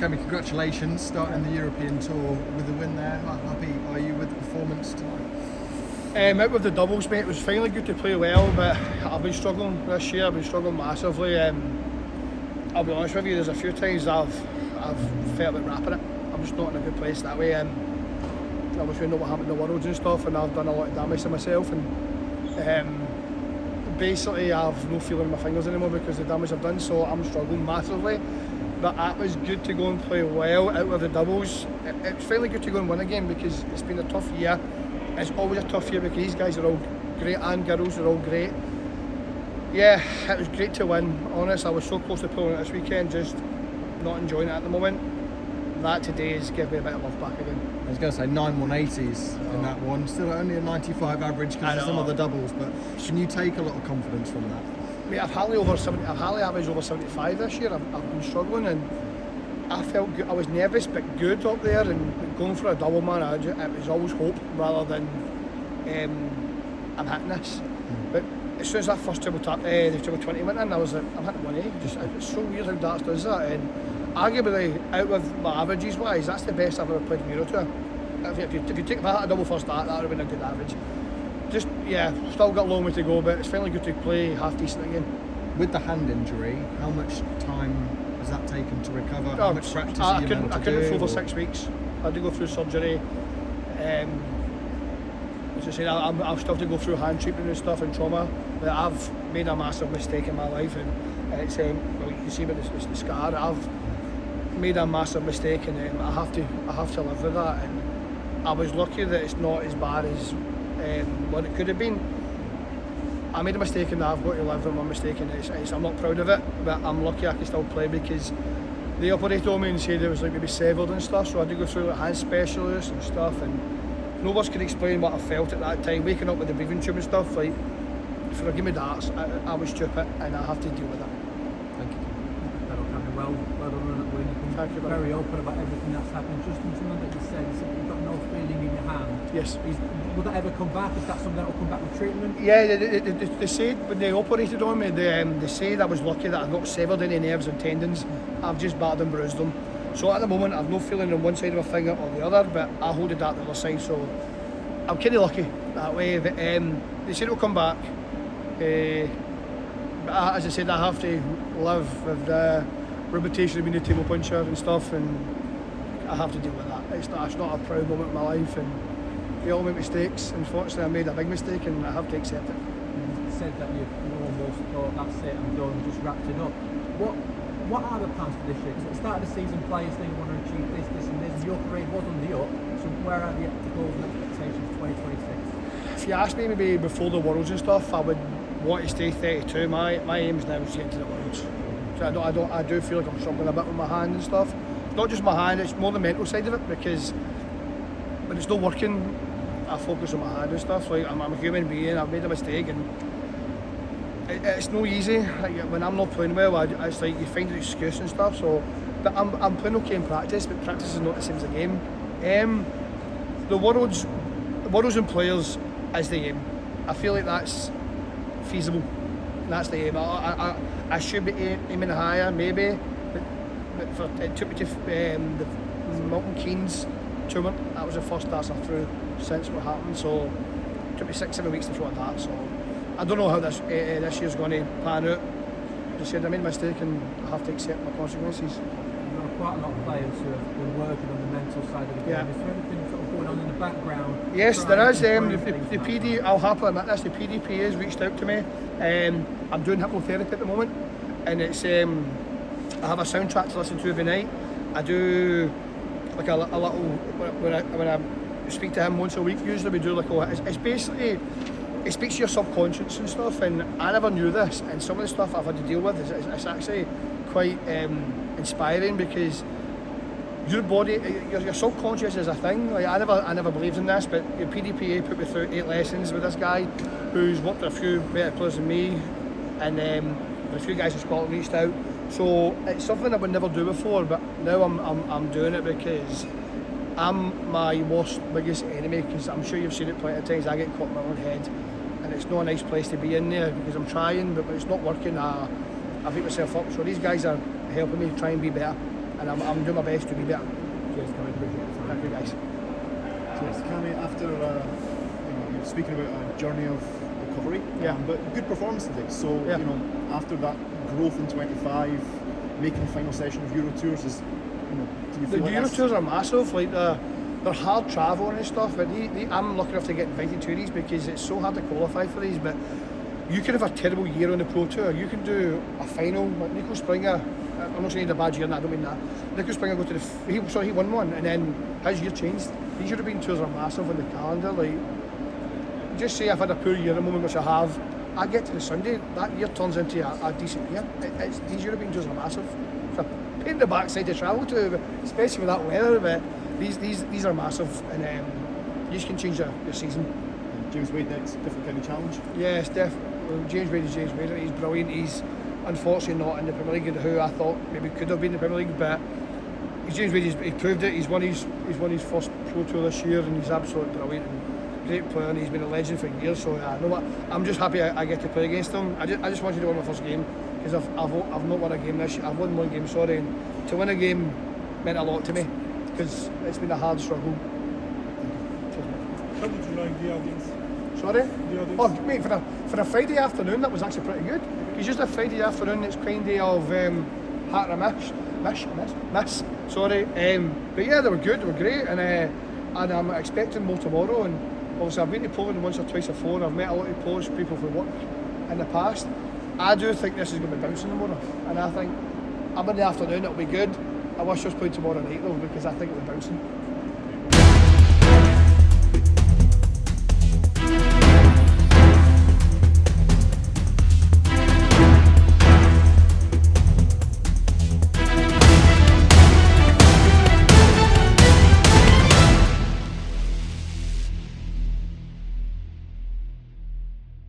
Gabby, congratulations starting the European Tour with the win there. How happy are you with the performance tonight? Out with the doubles, mate, it was finally good to play well, but I've been struggling this year. I've been struggling massively. I'll be honest with you, there's a few times I've felt like wrapping it. I'm just not in a good place that way. Obviously, know what happened in the Worlds and stuff, and I've done a lot of damage to myself. And basically, I've no feeling in my fingers anymore because of the damage I've done. So I'm struggling massively. But it was good to go and play well out with the doubles. It's finally good to go and win again because it's been a tough year. It's always a tough year because these guys are all great and girls are all great. Yeah, it was great to win. Honest, I was so close to pulling it this weekend, just not enjoying it at the moment. That today has given me a bit of love back again. I was going to say 9 180s in that one, still only a 95 average because of some of the doubles, but can you take a lot of confidence from that? Mate, I've hardly averaged over 75 this year. I've been struggling and I felt good. I was nervous but good up there, and going for a double, man, it was always hope rather than I'm hitting this. But as soon as that first the treble 20 went in, I was like, I'm hitting 180. It's so weird how darts does that. And arguably, out with my averages wise, that's the best I've ever played in Euro Tour. If I had a double first start, that would have been a good average. Just, yeah, still got a long way to go, but it's finally good to play half decent again. With the hand injury, how much time has that taken to recover? How much practice are you able to do? I couldn't go for 6 weeks. I had to go through surgery. As I said, I've still have to go through hand treatment and stuff and trauma. But I've made a massive mistake in my life, and it's well, you can see, but it's the scar. I've made a massive mistake, and I have to live with that. And I was lucky that it's not as bad as what it could have been. I made a mistake and I've got to live with my mistake, and I'm not proud of it, but I'm lucky I can still play because they operated on me and said it was like maybe severed and stuff, so I had to go through like hand specialists and stuff, and no one can explain what I felt at that time, waking up with the breathing tube and stuff. Like, for a game of darts, I was stupid and I have to deal with that. Thank you. Well done at win. Thank you, very open about everything that's happened. Just in something that you said you've got no feeling in your hand. Yes. Will that ever come back? Is that something that will come back with treatment? Yeah, they said when they operated on me, they said I was lucky that I've not severed any nerves and tendons. I've just battered and bruised them. So at the moment, I've no feeling on one side of my finger or the other, but I hold it at the other side. So I'm kind of lucky that way. But, they said it'll come back. But as I said, I have to live with the reputation of being a table puncher and stuff, and I have to deal with that. It's not a proud moment in my life, and we all make mistakes. Unfortunately, I made a big mistake, and I have to accept it. You said that you almost thought, that's it, I'm done, just wrapped it up. What are the plans for this year? Because at the start of the season, players think want to achieve this, and this, and your career was on the up. So where are the goals and expectations for 2026? If you asked me maybe before the Worlds and stuff, I would want to stay 32. My aim is now to get to the Worlds. So I do feel like I'm struggling a bit with my hand and stuff. Not just my hand, it's more the mental side of it, because when it's not working, I focus on my hand and stuff. Like, I'm a human being, I've made a mistake, and it's no easy. Like, when I'm not playing well, it's like you find an excuse and stuff. So, but I'm playing okay in practice, but practice is not the same as a game. The Worlds and players is the aim. I feel like that's feasible. That's the aim. I should be aiming higher, maybe, but it took me to the Milton Keynes tournament. That was the first darts I threw since what happened. So it took me 6-7 weeks to throw a dart. So I don't know how this year's going to pan out. As I said, I made a mistake and I have to accept my consequences. There are quite a lot of players who have been working on the mental side of the game. Yeah. Is there anything sort of going on in the background? Yes, there is. The PD, I'll happily admit this, the PDP has reached out to me. I'm doing hypnotherapy at the moment, and it's I have a soundtrack to listen to every night. I do like a little when I speak to him once a week. Usually we do like it's basically, it speaks to your subconscious and stuff. And I never knew this, and some of the stuff I've had to deal with it's actually quite inspiring, because your body, your subconscious is a thing. Like I never believed in this, but your PDPA put me through 8 lessons with this guy who's worked with a few better players than me, and a few guys in Scotland reached out. So it's something I would never do before, but now I'm doing it because I'm my worst, biggest enemy. Because I'm sure you've seen it plenty of times. I get caught in my own head, and it's not a nice place to be in there, because I'm trying, but when it's not working, I beat myself up. So these guys are helping me try and be better, and I'm doing my best to be better. Cheers, Cammy. Appreciate it. Thank you, guys. Cheers. Cammy, after you're speaking about a journey of recovery, Yeah. but good performance today. So Yeah. after that growth in 25, making the final session of Euro Tours is, do you The feel like Euro that's- Tours are massive, like they're hard travelling and stuff, but I'm lucky enough to get invited to these because it's so hard to qualify for these. But you can have a terrible year on the Pro Tour. You can do a final, like Nico Springer. I'm not saying he had a bad year, and I don't mean that. Nico Springer go to he won one, and then his year changed. These European tours are massive on the calendar. Like, just say I've had a poor year at the moment, which I have. I get to the Sunday, that year turns into a decent year. These European tours are massive. It's a pain in the backside to travel to, but especially with that weather. But these are massive, and you just can change your season. James Wade next, different kind of challenge. Yes, definitely. James Wade is James Wade. He's brilliant. He's unfortunately not in the Premier League, who I thought maybe could have been in the Premier League, but he's James Wade. He's proved it. He's won his first Pro Tour this year, and he's absolutely brilliant and great player. And he's been a legend for years. So I'm just happy I get to play against him. I just wanted to win my first game because I've not won a game this year. I've won one game, sorry, and to win a game meant a lot to me because it's been a hard struggle. How did you like the audience? Sorry? The audience? Oh, mate, for a Friday afternoon, that was actually pretty good. It's just a Friday afternoon, it's kind of heart of miss. Sorry. But yeah, they were good, they were great, and I'm expecting more tomorrow. And obviously, I've been to Poland once or twice before, and I've met a lot of Polish people for work in the past. I do think this is going to be bouncing tomorrow, and I think I'm in the afternoon, it'll be good. I wish I was playing tomorrow night though, because I think it'll be bouncing.